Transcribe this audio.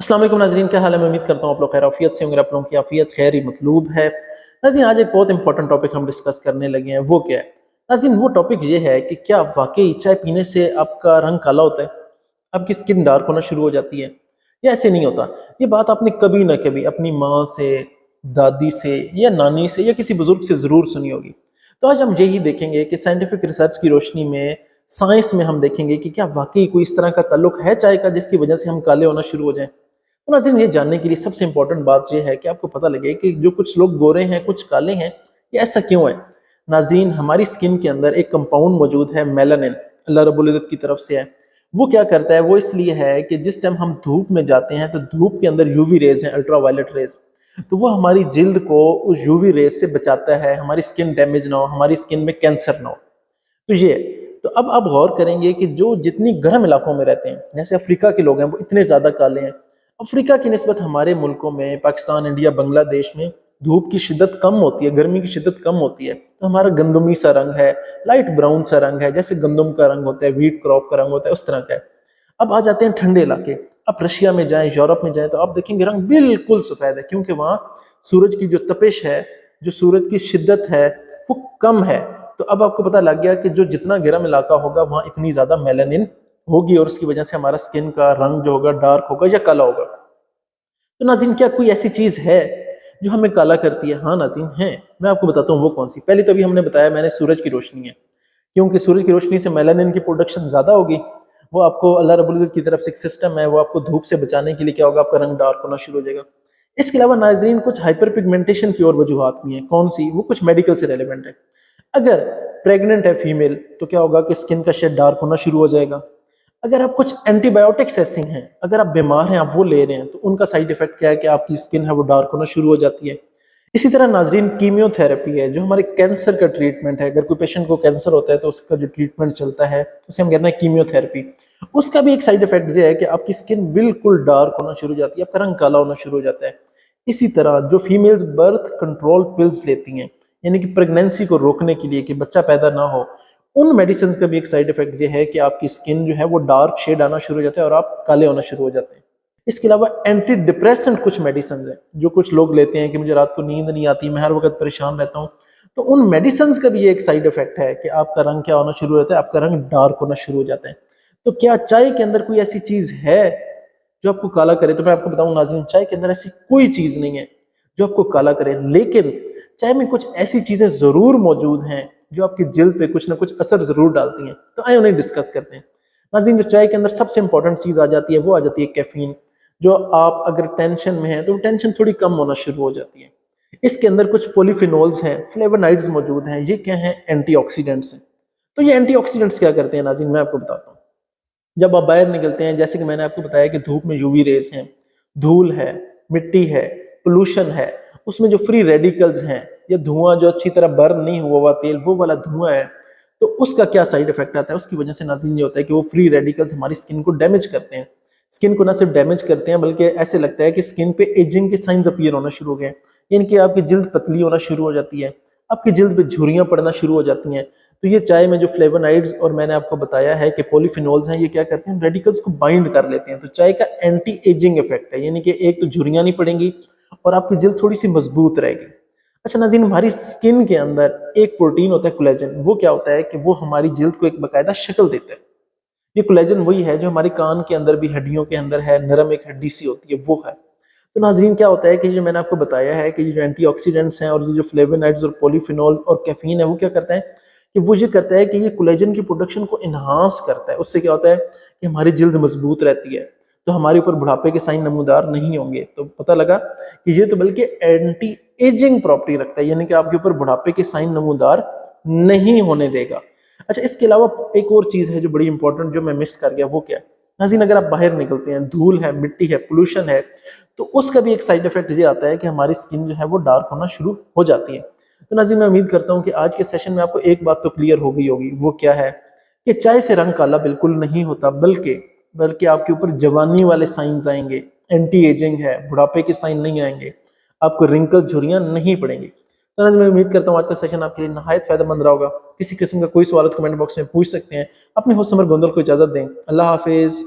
अस्सलाम वालेकुम नाज़रीन, क्या हाल है। मैं उम्मीद करता हूँ आप लोग खैर आफियत से होंगे, आप लोगों की आफियत खैर ही मतलूब है। नाज़रीन, आज एक बहुत इंपॉर्टेंट टॉपिक हम डिस्कस करने लगे हैं। वो क्या है नाज़रीन? वो टॉपिक ये है कि क्या वाकई चाय पीने से आपका रंग काला होता है, आपकी स्किन डार्क होना शुरू हो जाती है, या ऐसे नहीं होता? ये बात आपने कभी ना कभी अपनी माँ से, दादी से या नानी से या किसी बुजुर्ग से ज़रूर सुनी होगी। तो आज हम यही देखेंगे कि साइंटिफिक रिसर्च की रोशनी में, साइंस में हम देखेंगे कि क्या वाकई कोई इस तरह का ताल्लुक है चाय का जिसकी वजह से हम काले होना शुरू हो जाएं। तो नाज़रीन, ये जानने के लिए सबसे इंपॉर्टेंट बात ये है कि आपको पता लगे कि जो कुछ लोग गोरे हैं, कुछ काले हैं, ये ऐसा क्यों है। नाज़रीन, हमारी स्किन के अंदर एक कंपाउंड मौजूद है, मेलानिन, अल्लाह रब्बुल इज़्ज़त की तरफ से है। वो क्या करता है, वो इसलिए है कि जिस टाइम हम धूप में जाते हैं तो धूप के अंदर यूवी रेज हैं, अल्ट्रा वायलेट रेज, तो वो हमारी जिल्द को उस यूवी रेज से बचाता है, हमारी स्किन डैमेज ना हो, हमारी स्किन में कैंसर ना हो। तो ये, तो अब आप गौर करेंगे कि जो जितनी गर्म इलाकों में रहते हैं, जैसे अफ्रीका के लोग हैं, वो इतने ज़्यादा काले हैं। अफ्रीका की निस्बत हमारे मुल्कों में, पाकिस्तान, इंडिया, बांग्लादेश में धूप की शिद्दत कम होती है, गर्मी की शिद्दत कम होती है, तो हमारा गंदमी सा रंग है, लाइट ब्राउन सा रंग है, जैसे गंदम का रंग होता है, व्हीट क्रॉप का रंग होता है, उस तरह का है। अब आ जाते हैं ठंडे इलाके। आप रशिया में जाएं, यूरोप में जाएं, तो आप देखेंगे रंग बिल्कुल सफ़ेद है, क्योंकि वहाँ सूरज की जो तपिश है, जो सूरज की शिद्दत है, वो कम है। तो अब आपको पता लग गया कि जो जितना गर्म इलाका होगा वहाँ इतनी ज़्यादा मेलानिन होगी, और उसकी वजह से हमारा स्किन का रंग जो होगा डार्क होगा या काला होगा। तो नाज़रीन, क्या कोई ऐसी चीज़ है जो हमें काला करती है? हाँ नाज़रीन, है। मैं आपको बताता हूँ वो कौन सी। पहले तो अभी हमने बताया, मैंने सूरज की रोशनी है, क्योंकि सूरज की रोशनी से मेलानिन की प्रोडक्शन ज़्यादा होगी। वो आपको अल्लाह रब्बुल इज़्ज़त की तरफ से एक सिस्टम है, वो आपको धूप से बचाने के लिए क्या होगा, आपका रंग डार्क होना शुरू हो जाएगा। इसके अलावा नाज़रीन, कुछ हाइपर पिगमेंटेशन की और वजूहात भी हैं। कौन सी? वो कुछ मेडिकल से रेलिवेंट है। अगर प्रेग्नेंट है फीमेल, तो क्या होगा कि स्किन का शेड डार्क होना शुरू हो जाएगा। अगर आप कुछ एंटीबायोटिक्स ऐसी हैं, अगर आप बीमार हैं, आप वो ले रहे हैं, तो उनका साइड इफेक्ट क्या है कि आपकी स्किन है वो डार्क होना शुरू हो जाती है। इसी तरह नाजरीन, कीमियोथेरेपी है, जो हमारे कैंसर का ट्रीटमेंट है। अगर कोई पेशेंट को कैंसर होता है तो उसका जो ट्रीटमेंट चलता है उसे हम कहते हैं कीमियोथेरेपी। उसका भी एक साइड इफेक्ट ये है कि आपकी स्किन बिल्कुल डार्क होना शुरू हो जाती है, आपका रंग काला होना शुरू हो जाता है। इसी तरह जो फीमेल्स बर्थ कंट्रोल पिल्स लेती हैं, यानी कि प्रेगनेंसी को रोकने के लिए कि बच्चा पैदा ना हो, उन मेडिसिन का भी एक साइड इफेक्ट ये है कि आपकी स्किन जो है वो डार्क शेड आना शुरू हो जाता है और आप काले होना शुरू हो जाते हैं। इसके अलावा एंटी डिप्रेसेंट कुछ मेडिसिन हैं जो कुछ लोग लेते हैं कि मुझे रात को नींद नहीं आती, मैं हर वक्त परेशान रहता हूँ, तो उन मेडिसिन का भी ये एक साइड इफेक्ट है कि आपका रंग क्या होना शुरू हो जाता है, आपका रंग डार्क होना शुरू हो जाता है। तो क्या चाय के अंदर कोई ऐसी चीज है जो आपको काला करे? तो मैं आपको बताऊं नाज़रीन, चाय के अंदर ऐसी कोई चीज नहीं है जो आपको काला करे, लेकिन चाय में कुछ ऐसी चीजें जरूर मौजूद हैं जो आपकी जिल्द पे कुछ ना कुछ असर जरूर डालती हैं। तो आइए उन्हें डिस्कस करते हैं। नाज़रीन, जो चाय के अंदर सबसे इंपॉर्टेंट चीज आ जाती है वो आ जाती है कैफीन। जो आप अगर टेंशन में हैं तो टेंशन थोड़ी कम होना शुरू हो जाती है। इसके अंदर कुछ पॉलीफिनोल्स हैं, फ्लेवोनाइड्स मौजूद हैं। ये क्या हैं? एंटीऑक्सीडेंट्स हैं। तो ये एंटीऑक्सीडेंट्स क्या करते हैं नाज़रीन, मैं आपको बताता हूँ। जब आप बाहर निकलते हैं, जैसे कि मैंने आपको बताया कि धूप में यूवी रेस हैं, धूल है, मिट्टी है, पोल्यूशन है, उसमें जो फ्री रेडिकल्स हैं, या धुआं जो अच्छी तरह बर्न नहीं हुआ हुआ तेल, वो वाला धुआं है, तो उसका क्या साइड इफेक्ट आता है? उसकी वजह से नाज़रीन ये होता है कि वो फ्री रेडिकल्स हमारी स्किन को डैमेज करते हैं। स्किन को ना सिर्फ डैमेज करते हैं, बल्कि ऐसे लगता है कि स्किन पे एजिंग के साइंस अपीयर होना शुरू हो गए, यानी कि आपकी जिल्द पतली होना शुरू हो जाती है, आपकी जिल्द पे झुर्रियां पड़ना शुरू हो जाती हैं। तो ये चाय में जो फ्लेवोनाइड्स और मैंने आपको बताया है कि पॉलीफिनोल्स हैं, ये क्या करते हैं? रेडिकल्स को बाइंड कर लेते हैं। तो चाय का एंटी एजिंग इफेक्ट है, यानी कि एक तो झुर्रियां नहीं पड़ेंगी और आपकी जिल्द थोड़ी सी मजबूत रहेगी। अच्छा नाज़रीन, हमारी स्किन के अंदर एक प्रोटीन होता है कोलेजन। वो क्या होता है कि वो हमारी जिल्द को एक बाकायदा शक्ल देता है। ये कोलेजन वही है जो हमारे कान के अंदर भी, हड्डियों के अंदर है, नरम एक हड्डी सी होती है, वो है। तो नाज़रीन, क्या होता है कि जो मैंने आपको बताया है कि ये जो एंटीऑक्सीडेंट्स हैं और ये जो फ्लेवोनाइड्स और पॉलीफिनोल और कैफीन है, वो क्या करता है कि वो ये करता है कि ये कोलेजन की प्रोडक्शन को इन्हांस करता है। उससे क्या होता है कि हमारी जिल्द मजबूत रहती है, तो हमारे ऊपर बुढ़ापे के साइन नमूदार नहीं होंगे। तो पता लगा कि ये तो बल्कि एंटी एजिंग प्रॉपर्टी रखता है, यानी कि आपके ऊपर बुढ़ापे के साइन नमूदार नहीं होने देगा। अच्छा, इसके अलावा एक और चीज है जो बड़ी इंपॉर्टेंट, जो मैं मिस कर गया, वो क्या है नाज़रीन? अगर आप बाहर निकलते हैं, धूल है, मिट्टी है, पोल्यूशन है, तो उसका भी एक साइड इफेक्ट ये आता है कि हमारी स्किन जो है वो डार्क होना शुरू हो जाती है। तो नाज़रीन, मैं उम्मीद करता हूँ कि आज के सेशन में आपको एक बात तो क्लियर हो गई होगी। वो क्या है कि चाय से रंग काला बिल्कुल नहीं होता, बल्कि आपके ऊपर जवानी वाले साइंस आएंगे, एंटी एजिंग है, बुढ़ापे के साइन नहीं आएंगे, आपको रिंकल, झुर्रियां नहीं पड़ेंगी। तो आज मैं उम्मीद करता हूँ आज का सेशन आपके लिए नहायत फायदेमंद रहा होगा। किसी किस्म का कोई सवाल कमेंट बॉक्स में पूछ सकते हैं। अपने होस्ट समर गोंदल को इजाजत दें। अल्लाह हाफिज।